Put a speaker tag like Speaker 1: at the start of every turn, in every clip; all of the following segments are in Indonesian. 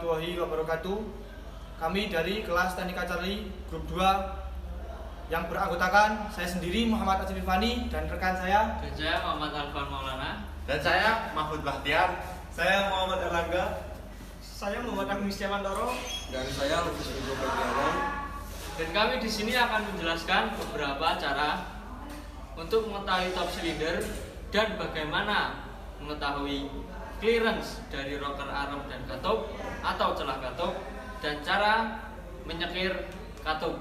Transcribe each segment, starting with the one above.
Speaker 1: warahmatullahi wabarakatuh. Kami dari kelas Teknik Carli Grup 2 yang beranggotakan saya sendiri Muhammad Ajib Fani dan rekan saya.
Speaker 2: Dan saya Muhammad Alfan Maulana.
Speaker 3: Dan saya Mahfud Bahtiar.
Speaker 4: Saya Muhammad Erlangga.
Speaker 1: Saya Muhammad Agni Setiawantoro.
Speaker 4: Dan saya Lukis Indo Pertiana.
Speaker 2: Dan kami di sini akan menjelaskan beberapa cara untuk mengetahui top silinder dan bagaimana mengetahui clearance dari rocker arm dan katup atau celah katup dan cara menyekir katup.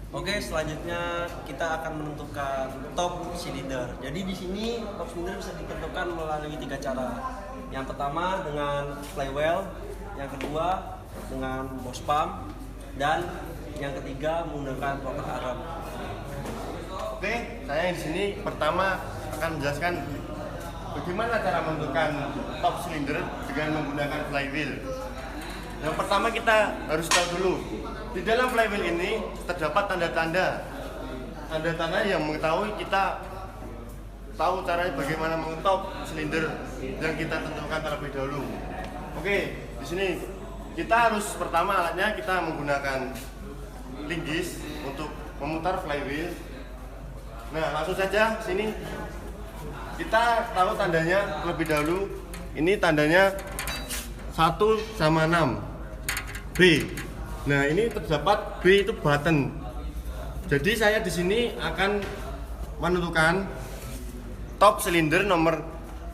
Speaker 4: Oke, selanjutnya kita akan menentukan top silinder. Jadi di sini top silinder bisa ditentukan melalui 3 cara. Yang pertama dengan flywheel, yang kedua dengan boss pump, dan yang ketiga menggunakan rocker arm.
Speaker 3: Oke, saya di sini pertama akan menjelaskan bagaimana cara menentukan top silinder dengan menggunakan flywheel. Yang pertama kita harus tahu dulu, di dalam flywheel ini terdapat tanda-tanda yang mengetahui kita tahu caranya bagaimana mengetop silinder yang kita tentukan terlebih dahulu. Oke, di sini kita harus pertama alatnya kita menggunakan linggis untuk memutar flywheel. Nah, langsung saja sini kita tahu tandanya terlebih dahulu. Ini tandanya 1/6 B. Nah, ini terdapat B itu button. Jadi saya di sini akan menentukan top silinder nomor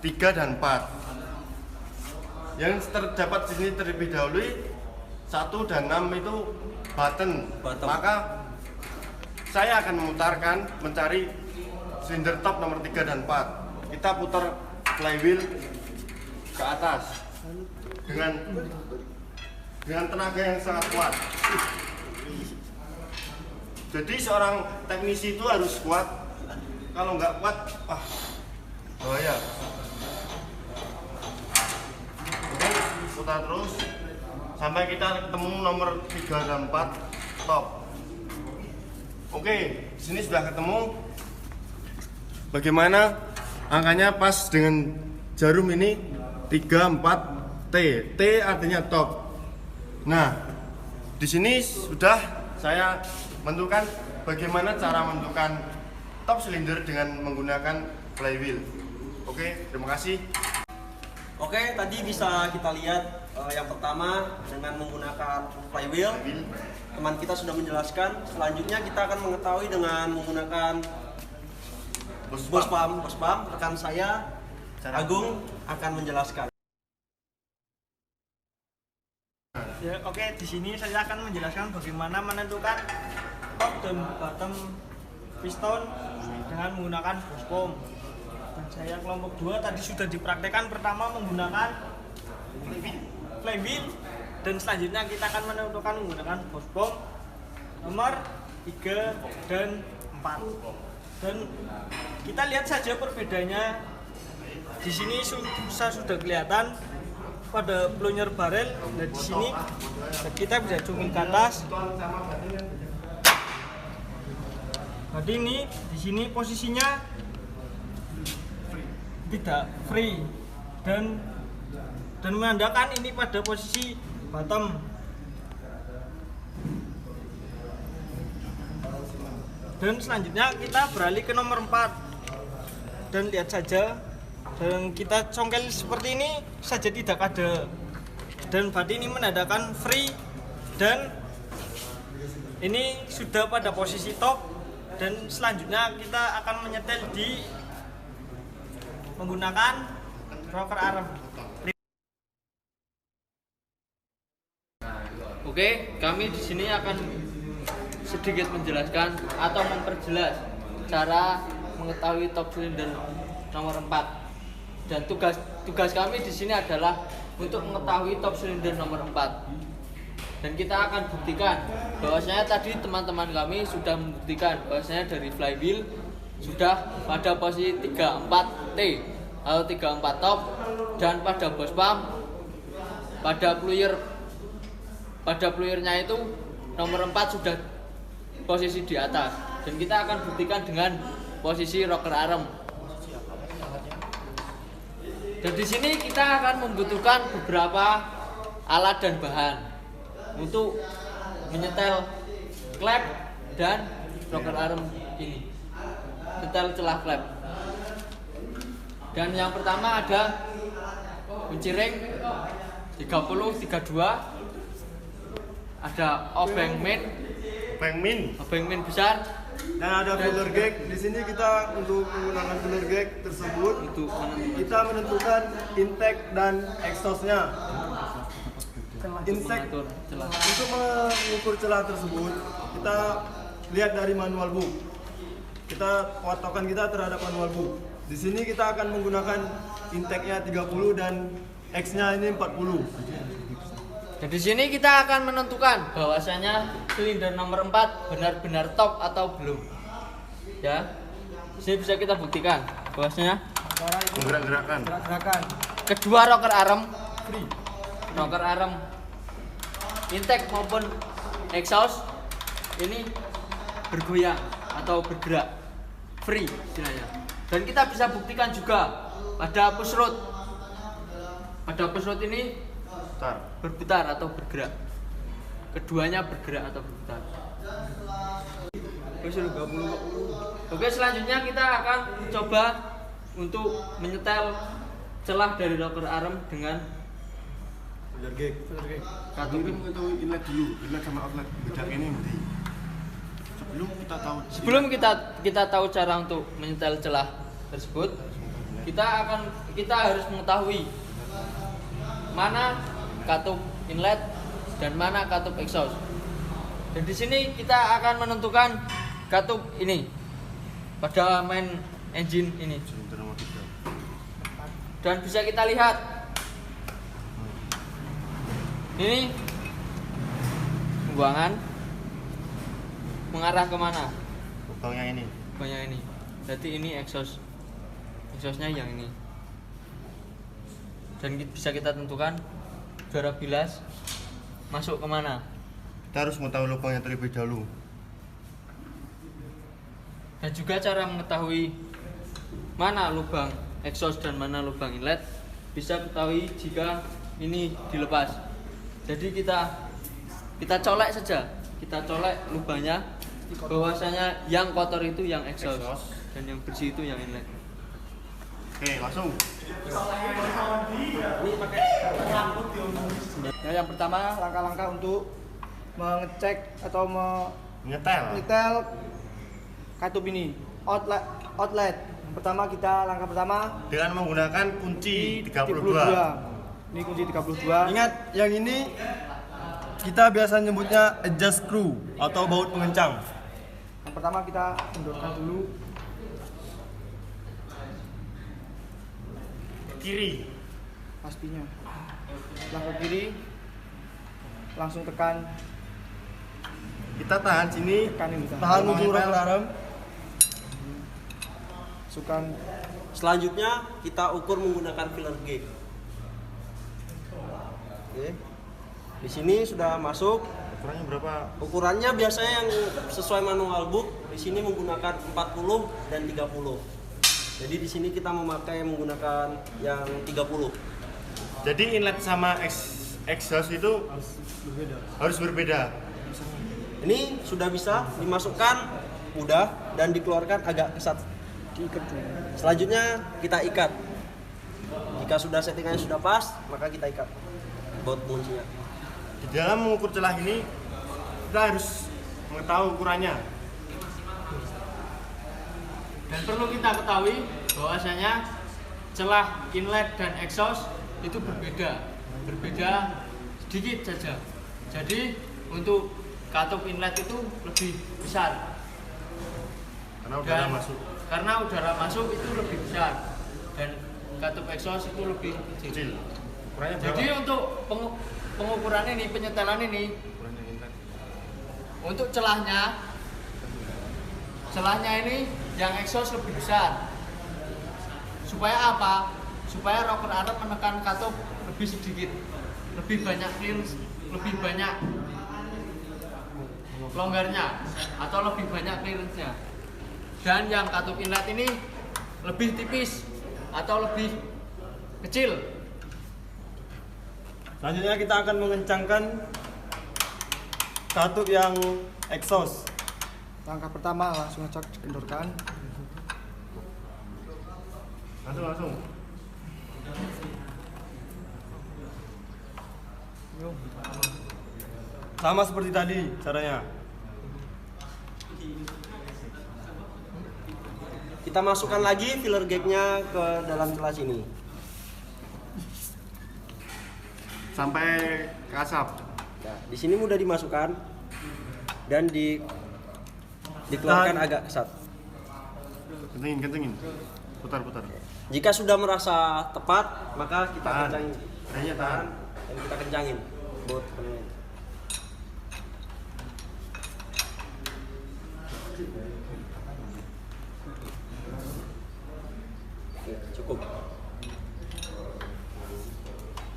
Speaker 3: 3 dan 4. Yang terdapat di sini terlebih dahulu 1 dan 6 itu button. Maka saya akan memutarkan mencari silinder top nomor 3 dan 4. Kita putar flywheel ke atas dengan tenaga yang sangat kuat. Jadi seorang teknisi itu harus kuat. Kalau nggak kuat, bahaya. Oke, putar terus sampai kita ketemu nomor 3 dan 4 top. Oke, di sini sudah ketemu. Bagaimana angkanya pas dengan jarum ini 3, 4, T. T artinya top. Nah, di sini sudah saya menentukan bagaimana cara menentukan top silinder dengan menggunakan flywheel. Oke, terima kasih.
Speaker 4: Oke, tadi bisa kita lihat yang pertama dengan menggunakan flywheel. Teman kita sudah menjelaskan. Selanjutnya kita akan mengetahui dengan menggunakan boss pump. Rekan saya Agung akan menjelaskan.
Speaker 1: Ya, oke, di sini saya akan menjelaskan bagaimana menentukan top dan bottom piston dengan menggunakan boss pump. Dan saya kelompok 2 tadi sudah dipraktekkan pertama menggunakan flywheel dan selanjutnya kita akan menentukan menggunakan boss pump nomor 3 dan 4. Dan kita lihat saja perbedaannya. Di sini sudah kelihatan pada plunger barrel. Dan di sini kita bisa cungkil ke atas. Jadi ini di sini posisinya tidak free dan menandakan ini pada posisi bottom. Dan selanjutnya kita beralih ke nomor 4 dan lihat saja, dan kita congkel seperti ini saja tidak ada, dan berarti ini menandakan free dan ini sudah pada posisi top. Dan selanjutnya kita akan menyetel di menggunakan rocker arm.
Speaker 2: Oke, kami di sini akan sedikit menjelaskan atau memperjelas cara mengetahui top silinder nomor 4. Dan tugas kami di sini adalah untuk mengetahui top silinder nomor 4. Dan kita akan buktikan bahwasanya tadi teman-teman kami sudah membuktikan bahwasanya dari flywheel sudah pada posisi 34T atau 34 top, dan pada boss pump pada pluyernya itu nomor 4 sudah posisi di atas. Dan kita akan buktikan dengan posisi rocker arm. Dan di sini kita akan membutuhkan beberapa alat dan bahan untuk menyetel klep dan rocker arm ini, setel celah klep. Dan yang pertama ada kunci ring 30-32, ada obeng main besar,
Speaker 5: Dan ada filler gag. Di sini kita untuk menggunakan filler gag tersebut
Speaker 2: untuk
Speaker 5: kita menentukan intake dan exhaustnya. Intake
Speaker 2: mengatur celah.
Speaker 5: untuk mengukur celah tersebut kita lihat dari manual book. Patokan kita terhadap manual book. Di sini kita akan menggunakan intake-nya 30 dan X-nya ini 40.
Speaker 2: Dan di sini kita akan menentukan bahwasanya silinder nomor 4 benar-benar top atau belum. Ya. Di sini bisa kita buktikan bahwasanya
Speaker 3: Menggerak-gerakkan.
Speaker 2: kedua rocker arm free. Rocker arm intake maupun exhaust ini bergoyang atau bergerak free istilahnya. Dan kita bisa buktikan juga pada push rod. Pada push rod ini berputar atau bergerak. Keduanya bergerak atau berputar. Oke, selanjutnya kita akan coba untuk menyetel celah dari rocker arm dengan
Speaker 5: Filler gag.
Speaker 2: katup.
Speaker 3: Mungkin mengetahui inlet dulu, inlet sama outlet beda ini nanti. Sebelum
Speaker 2: kita tahu cara untuk menyetel celah tersebut, kita harus mengetahui mana katup inlet dan mana katup exhaust. Dan di sini kita akan menentukan katup ini pada main engine ini. Dan bisa kita lihat ini pembuangan mengarah kemana?
Speaker 3: lubangnya ini.
Speaker 2: Lubangnya ini. Berarti ini exhaustnya yang ini. Dan bisa kita tentukan udara bilas masuk kemana.
Speaker 3: Kita harus mengetahui lubangnya terlebih dahulu.
Speaker 2: Dan juga cara mengetahui mana lubang exhaust dan mana lubang inlet bisa ketahui jika ini dilepas. Jadi kita colek saja, kita colek lubangnya, bahwasanya yang kotor itu yang exhaust dan yang bersih itu yang inlet.
Speaker 3: Oke, langsung.
Speaker 5: Ya, yang pertama langkah-langkah untuk mengecek atau
Speaker 3: Nyetel.
Speaker 5: katup ini outlet. Langkah pertama
Speaker 3: Dengan menggunakan kunci 32.
Speaker 5: Ini kunci 32. Ingat, yang ini kita biasa nyebutnya adjust screw atau baut pengencang. Yang pertama kita mundurkan dulu
Speaker 3: Kiri.
Speaker 5: pastinya. Langkah kiri, langsung tekan
Speaker 3: Kita tahan sini.
Speaker 5: ini. Tahan ujung rocker arm. Masukkan.
Speaker 4: Selanjutnya kita ukur menggunakan filler gauge. Oke. Di sini sudah masuk.
Speaker 3: Ukurannya berapa?
Speaker 4: Ukurannya biasanya yang sesuai manual book. Di sini menggunakan 40 dan 30. Jadi di sini kita menggunakan yang 30.
Speaker 3: Jadi inlet sama exhaust itu harus berbeda.
Speaker 4: Ini sudah bisa dimasukkan mudah dan dikeluarkan agak kesat.
Speaker 5: Diikat dulu.
Speaker 4: Selanjutnya kita ikat. Jika sudah settingannya sudah pas, maka kita ikat baut kuncinya.
Speaker 3: Di dalam mengukur celah ini kita harus mengetahui ukurannya.
Speaker 2: Dan perlu kita ketahui bahwasanya celah inlet dan exhaust itu berbeda sedikit saja. Jadi untuk katup inlet itu lebih besar
Speaker 3: Karena udara
Speaker 2: dan
Speaker 3: masuk.
Speaker 2: karena udara masuk itu lebih besar dan katup exhaust itu lebih kecil.
Speaker 3: Kecil. Ukurannya berapa?
Speaker 2: Jadi untuk pengukuran ini, penyetelan ini,
Speaker 3: Ukurannya inlet.
Speaker 2: untuk celahnya ini yang exhaust lebih besar. Supaya apa? Supaya rocker arm menekan katup lebih sedikit, lebih banyak clearance, lebih banyak longgarnya atau lebih banyak clearance-nya. Dan yang katup inlet ini lebih tipis atau lebih kecil.
Speaker 5: Selanjutnya kita akan mengencangkan katup yang exhaust.
Speaker 6: Langkah pertama langsung kendorkan.
Speaker 3: Langsung.
Speaker 5: Sama seperti tadi caranya.
Speaker 4: Kita masukkan lagi filler gag-nya ke dalam celah sini.
Speaker 3: Sampai ke asap.
Speaker 4: Nah, di sini mudah dimasukkan dan dikeluarkan agak kesat.
Speaker 3: Kencengin. Putar.
Speaker 4: Jika sudah merasa tepat, maka kita kencangin.
Speaker 3: Tahan.
Speaker 4: Dan kita kencangin. Buat cukup.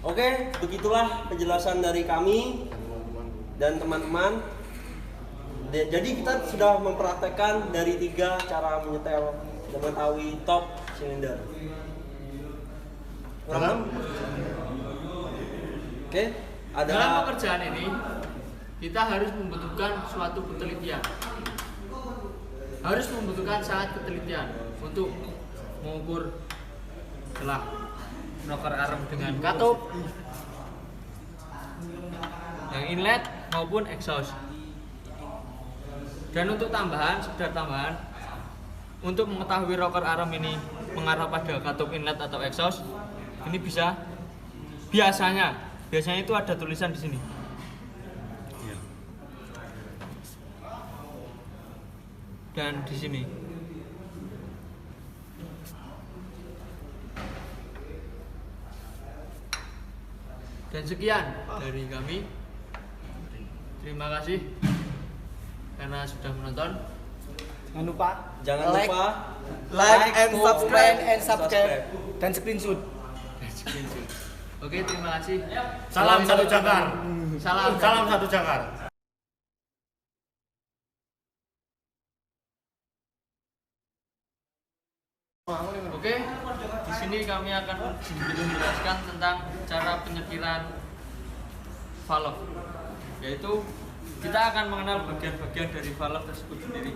Speaker 4: Oke, begitulah penjelasan dari kami dan teman-teman. Jadi kita sudah mempraktekkan dari 3 cara menyetel dan mengetahui top silinder. Oke, ada
Speaker 2: Dalam pekerjaan ini kita harus membutuhkan suatu ketelitian. Harus membutuhkan sangat ketelitian untuk mengukur celah rocker arm dengan katup yang inlet maupun exhaust. Dan untuk sekedar tambahan, untuk mengetahui rocker arm ini mengarah pada katup inlet atau exhaust, ini biasanya itu ada tulisan di sini. Dan di sini. Dan sekian dari kami. Terima kasih karena sudah menonton.
Speaker 4: jangan lupa
Speaker 6: Like and
Speaker 4: comment,
Speaker 6: subscribe dan screenshot.
Speaker 2: Oke, terima kasih.
Speaker 3: Salam satu Jagar.
Speaker 2: Salam
Speaker 3: Satu Jagar.
Speaker 2: Oke, di sini kami akan sedikit menjelaskan tentang cara penyekiran valve, yaitu kita akan mengenal bagian-bagian dari valve tersebut sendiri.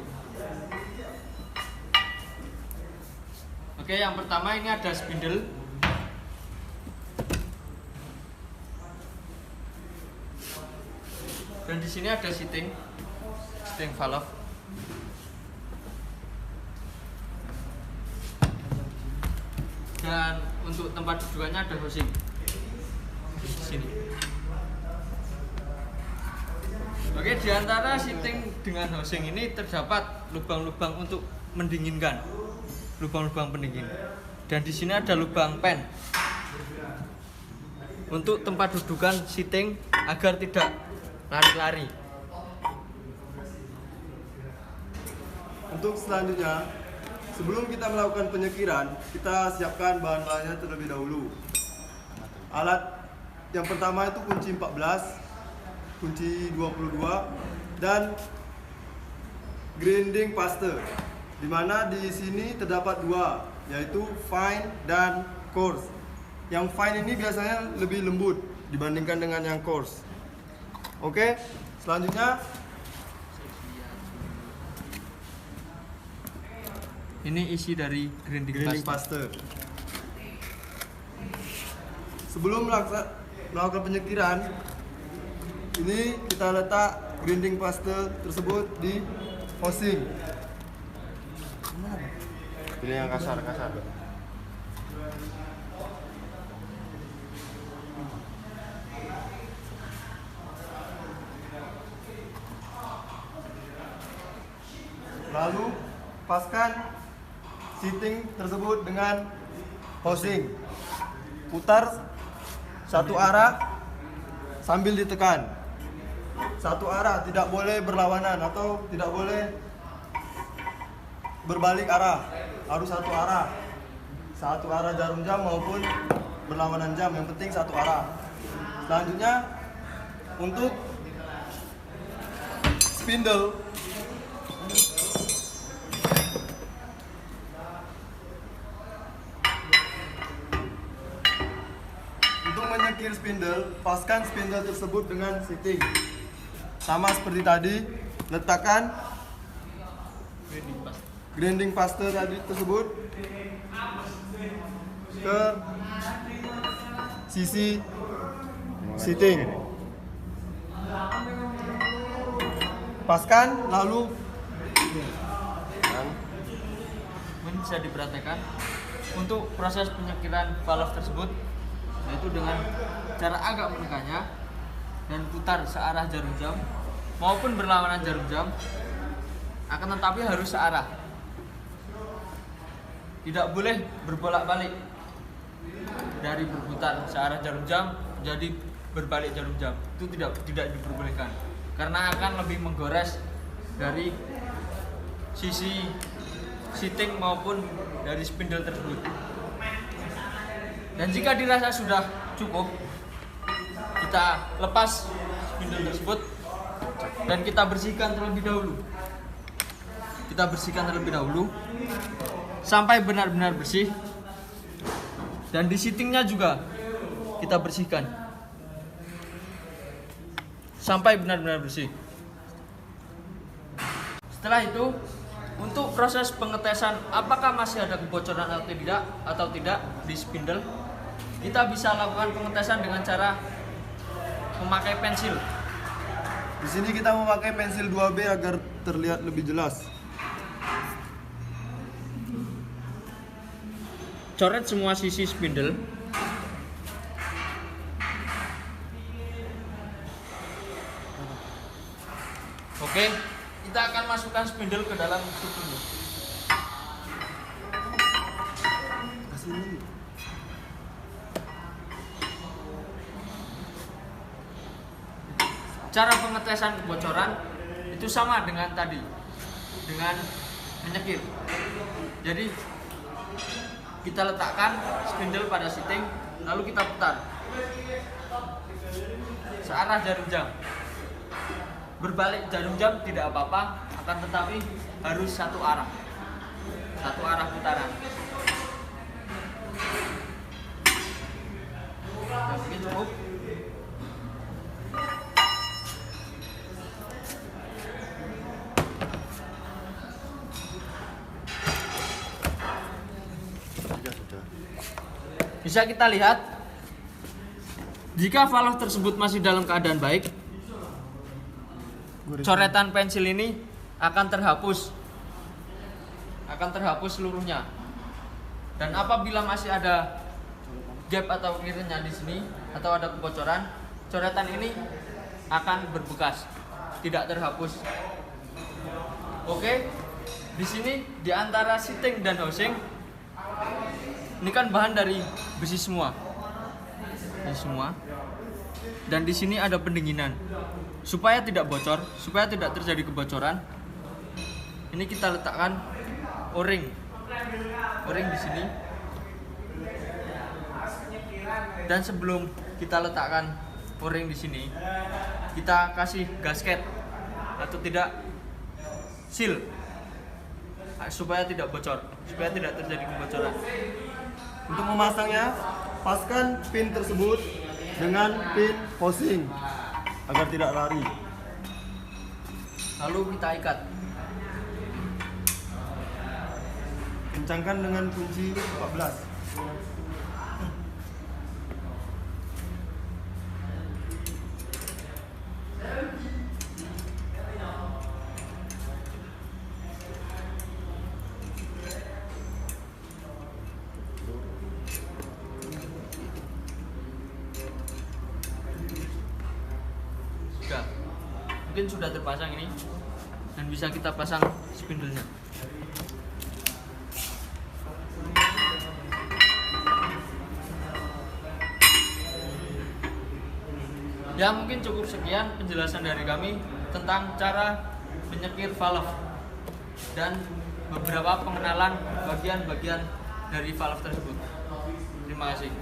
Speaker 2: Oke, yang pertama ini ada spindle. Dan di sini ada seating valve. Dan untuk tempat dudukannya ada housing di sini. Oke, di antara seating dengan housing ini terdapat lubang-lubang untuk mendinginkan, lubang-lubang pendingin. Dan di sini ada lubang pen untuk tempat dudukan seating agar tidak lari-lari.
Speaker 5: Untuk selanjutnya, sebelum kita melakukan penyekiran, kita siapkan bahan-bahannya terlebih dahulu. Alat yang pertama itu kunci 14, kunci 22, dan grinding paste. Di mana di sini terdapat 2, yaitu fine dan coarse. Yang fine ini biasanya lebih lembut dibandingkan dengan yang coarse. Oke, selanjutnya
Speaker 2: Ini isi dari grinding paste.
Speaker 5: Sebelum melakukan penyekiran, ini kita letak grinding paste tersebut di housing.
Speaker 3: Pilih yang kasar.
Speaker 5: Lalu paskan seating tersebut dengan housing. Putar satu arah sambil ditekan. Satu arah, tidak boleh berlawanan atau tidak boleh berbalik arah. Harus satu arah. Satu arah jarum jam maupun berlawanan jam, yang penting satu arah. Selanjutnya untuk spindle, menyekir spindle, paskan spindle tersebut dengan sitting. Sama seperti tadi, letakkan grinding paste tadi tersebut ke sisi sitting. Paskan lalu
Speaker 2: Mungkin bisa diperhatikan untuk proses penyekiran valve tersebut, yaitu dengan cara agak menekannya dan putar searah jarum jam maupun berlawanan jarum jam, akan tetapi harus searah, tidak boleh berbolak-balik dari berputar searah jarum jam jadi berbalik jarum jam. Itu tidak diperbolehkan karena akan lebih menggores dari sisi sitting maupun dari spindle tersebut. Dan jika dirasa sudah cukup, kita lepas spindle tersebut dan kita bersihkan terlebih dahulu. Kita bersihkan terlebih dahulu sampai benar-benar bersih. Dan di sittingnya juga kita bersihkan sampai benar-benar bersih. Setelah itu, untuk proses pengetesan apakah masih ada kebocoran atau tidak di spindle, kita bisa lakukan pengetesan dengan cara memakai pensil.
Speaker 5: di sini kita memakai pensil 2B agar terlihat lebih jelas.
Speaker 2: Coret semua sisi spindle. Oke, kita akan masukkan spindle ke dalam tube ini. Cara pengetesan kebocoran itu sama dengan tadi, dengan menyekir. Jadi kita letakkan spindle pada sitting, lalu kita putar searah jarum jam. Berbalik jarum jam tidak apa-apa, akan tetapi harus satu arah putaran. Mungkin cukup. Bisa kita lihat, jika valve tersebut masih dalam keadaan baik, coretan pensil ini akan terhapus seluruhnya. Dan apabila masih ada gap atau kiranya di sini atau ada kebocoran, coretan ini akan berbekas, tidak terhapus. Oke, di sini di antara sitting dan housing, ini kan bahan dari besi semua. Dan di sini ada pendinginan. Supaya tidak bocor, supaya tidak terjadi kebocoran, ini kita letakkan O-ring di sini. Dan sebelum kita letakkan O-ring di sini, kita kasih gasket atau tidak seal supaya tidak bocor, supaya tidak terjadi kebocoran.
Speaker 5: Untuk memasangnya, paskan pin tersebut dengan pin housing agar tidak lari.
Speaker 2: Lalu kita ikat.
Speaker 5: Kencangkan dengan kunci 14.
Speaker 2: Mungkin sudah terpasang ini dan bisa kita pasang spindle-nya. Ya, mungkin cukup sekian penjelasan dari kami tentang cara menyekir valve dan beberapa pengenalan bagian-bagian dari valve tersebut. Terima kasih.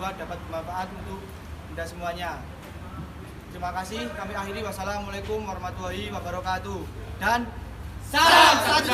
Speaker 6: semoga dapat bermanfaat untuk Anda semuanya. Terima kasih, kami akhiri. Wassalamualaikum warahmatullahi wabarakatuh. Dan salam satu